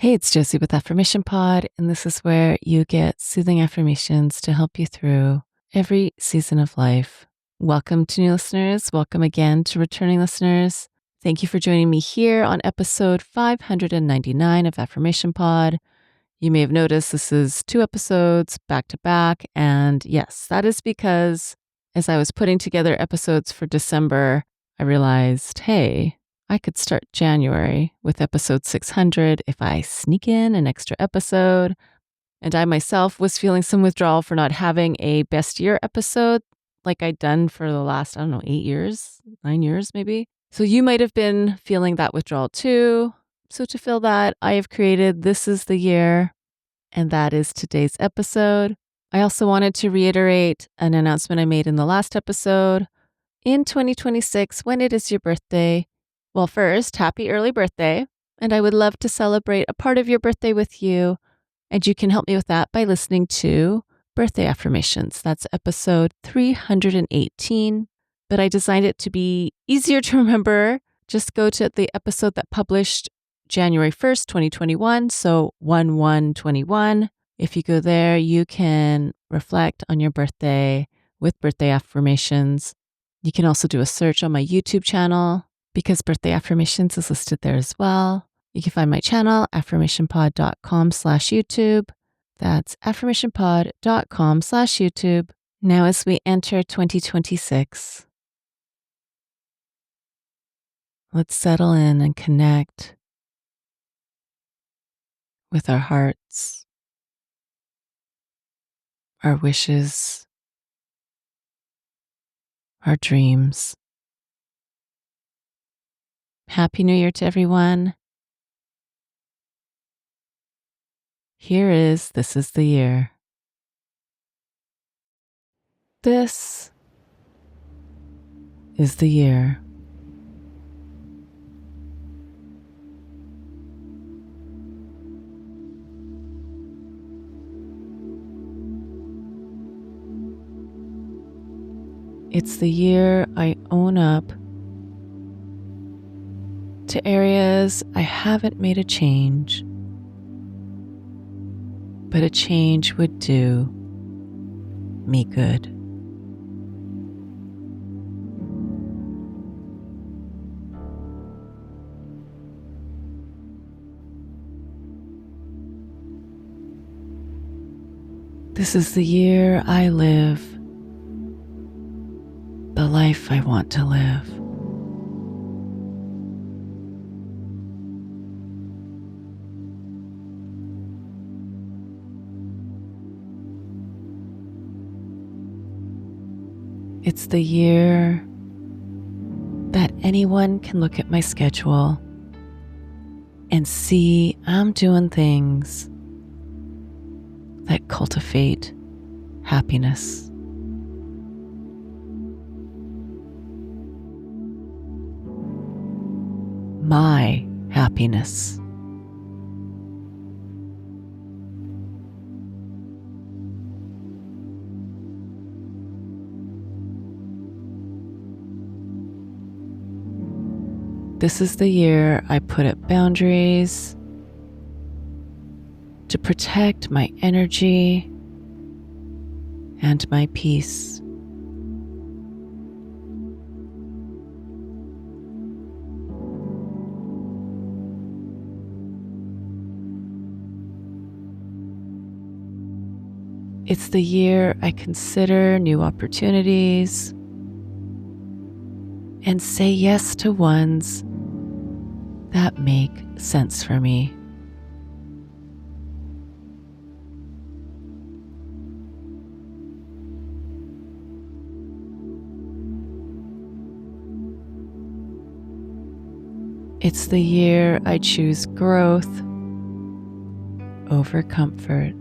Hey, it's Josie with Affirmation Pod, and this is where you get soothing affirmations to help you through every season of life. Welcome to new listeners. Welcome again to returning listeners. Thank you for joining me here on episode 599 of Affirmation Pod. You may have noticed this is 2 episodes back to back. And yes, that is because as I was putting together episodes for December, I realized, hey, I could start January with episode 600 if I sneak in an extra episode. And I myself was feeling some withdrawal for not having a best year episode like I'd done for the last, 8 years, 9 years maybe. So you might have been feeling that withdrawal too. So to fill that, I have created This Is the Year, and that is today's episode. I also wanted to reiterate an announcement I made in the last episode. In 2026, when it is your birthday, well, first, happy early birthday, and I would love to celebrate a part of your birthday with you, and you can help me with that by listening to Birthday Affirmations. That's episode 318, but I designed it to be easier to remember. Just go to the episode that published January 1st, 2021, so 1/1/21. If you go there, you can reflect on your birthday with birthday affirmations. You can also do a search on my YouTube channel because Birthday Affirmations is listed there as well. You can find my channel, affirmationpod.com/YouTube. That's affirmationpod.com/YouTube. Now, as we enter 2026, let's settle in and connect with our hearts, our wishes, our dreams. Happy New Year to everyone. Here is This Is the Year. This is the year. It's the year I own up to areas I haven't made a change, but a change would do me good. This is the year I live the life I want to live. It's the year that anyone can look at my schedule and see I'm doing things that cultivate happiness. My happiness. This is the year I put up boundaries to protect my energy and my peace. It's the year I consider new opportunities and say yes to ones that make sense for me. It's the year I choose growth over comfort.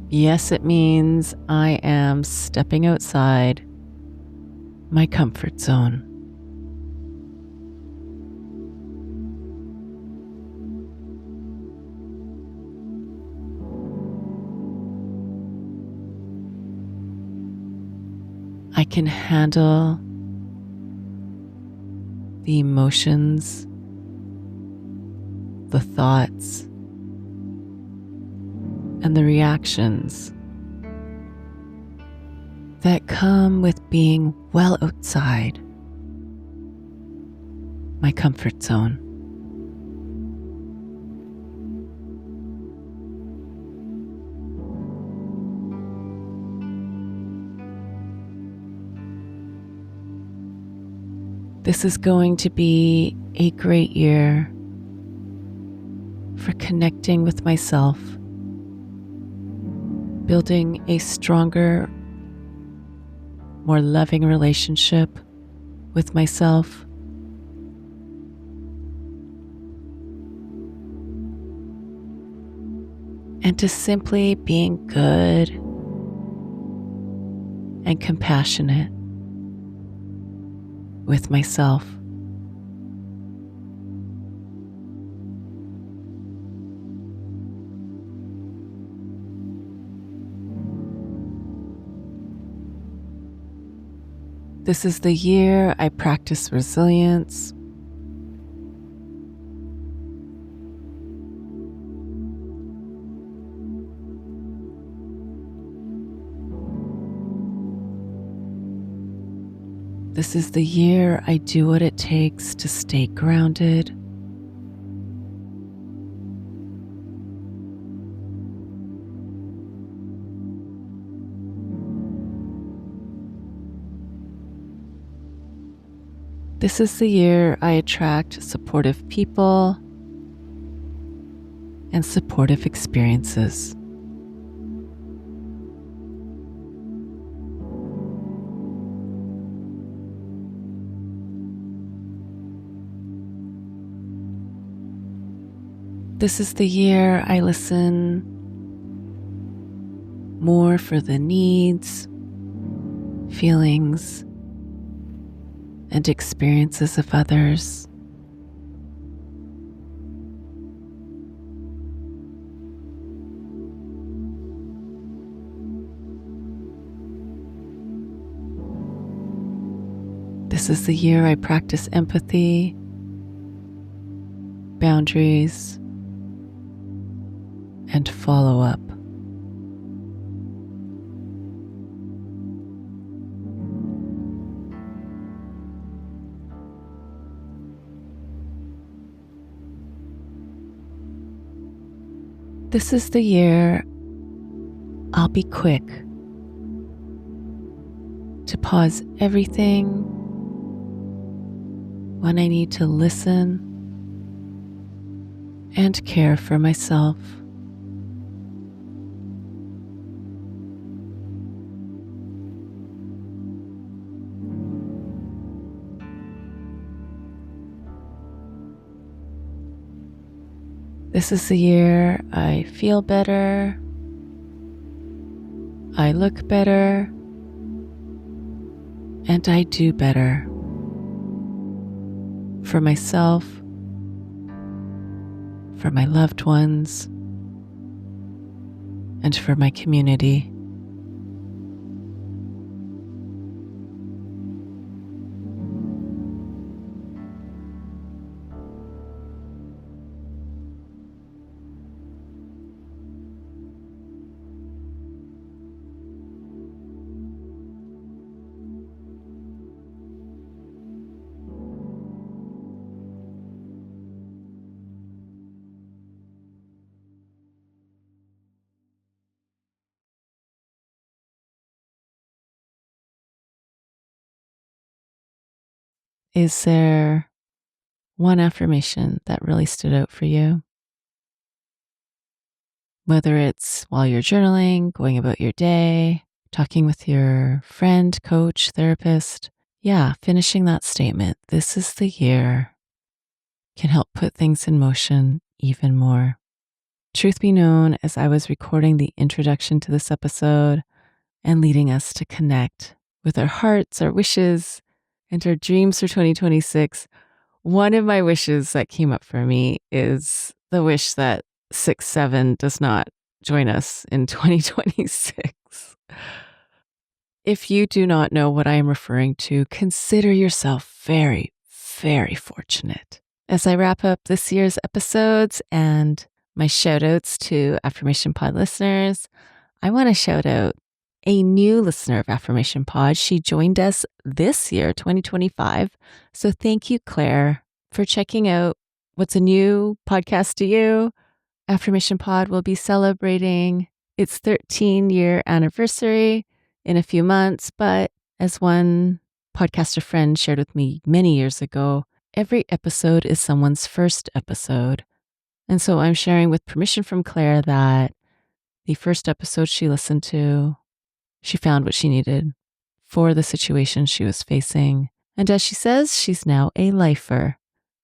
Yes, it means I am stepping outside my comfort zone. I can handle the emotions, the thoughts, and the reactions that come with being well outside my comfort zone. This is going to be a great year for connecting with myself, building a stronger, more loving relationship with myself, and to simply being good and compassionate with myself. This is the year I practice resilience. This is the year I do what it takes to stay grounded. This is the year I attract supportive people and supportive experiences. This is the year I listen more for the needs, feelings, and experiences of others. This is the year I practice empathy, boundaries, and follow up. This is the year I'll be quick to pause everything when I need to listen and care for myself. This is the year I feel better, I look better, and I do better for myself, for my loved ones, and for my community. Is there one affirmation that really stood out for you? Whether it's while you're journaling, going about your day, talking with your friend, coach, therapist, finishing that statement, this is the year, can help put things in motion even more. Truth be known, as I was recording the introduction to this episode and leading us to connect with our hearts, our wishes, and our dreams for 2026, one of my wishes that came up for me is the wish that 6-7 does not join us in 2026. If you do not know what I am referring to, consider yourself very, very fortunate. As I wrap up this year's episodes and my shout outs to Affirmation Pod listeners, I want to shout out a new listener of Affirmation Pod. She joined us this year, 2025. So thank you, Claire, for checking out what's a new podcast to you. Affirmation Pod will be celebrating its 13-year anniversary in a few months. But as one podcaster friend shared with me many years ago, every episode is someone's first episode. And so I'm sharing with permission from Claire that the first episode she listened to, she found what she needed for the situation she was facing. And as she says, she's now a lifer.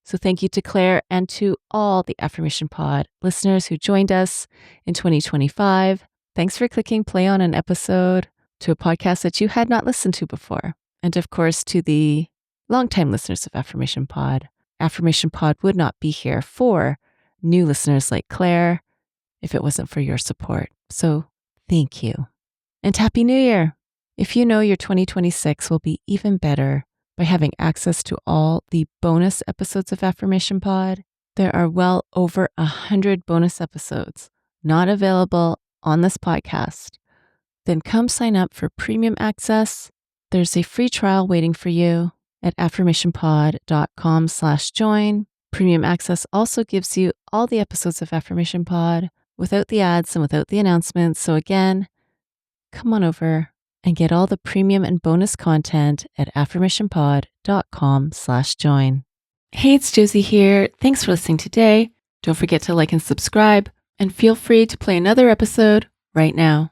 So thank you to Claire and to all the Affirmation Pod listeners who joined us in 2025. Thanks for clicking play on an episode to a podcast that you had not listened to before. And of course, to the longtime listeners of Affirmation Pod. Affirmation Pod would not be here for new listeners like Claire if it wasn't for your support. So thank you. And Happy New Year! If you know your 2026 will be even better by having access to all the bonus episodes of Affirmation Pod, there are well over 100 bonus episodes not available on this podcast. Then come sign up for premium access. There's a free trial waiting for you at affirmationpod.com/join. Premium access also gives you all the episodes of Affirmation Pod without the ads and without the announcements. So again, come on over and get all the premium and bonus content at affirmationpod.com/join. Hey, it's Josie here. Thanks for listening today. Don't forget to like and subscribe, and feel free to play another episode right now.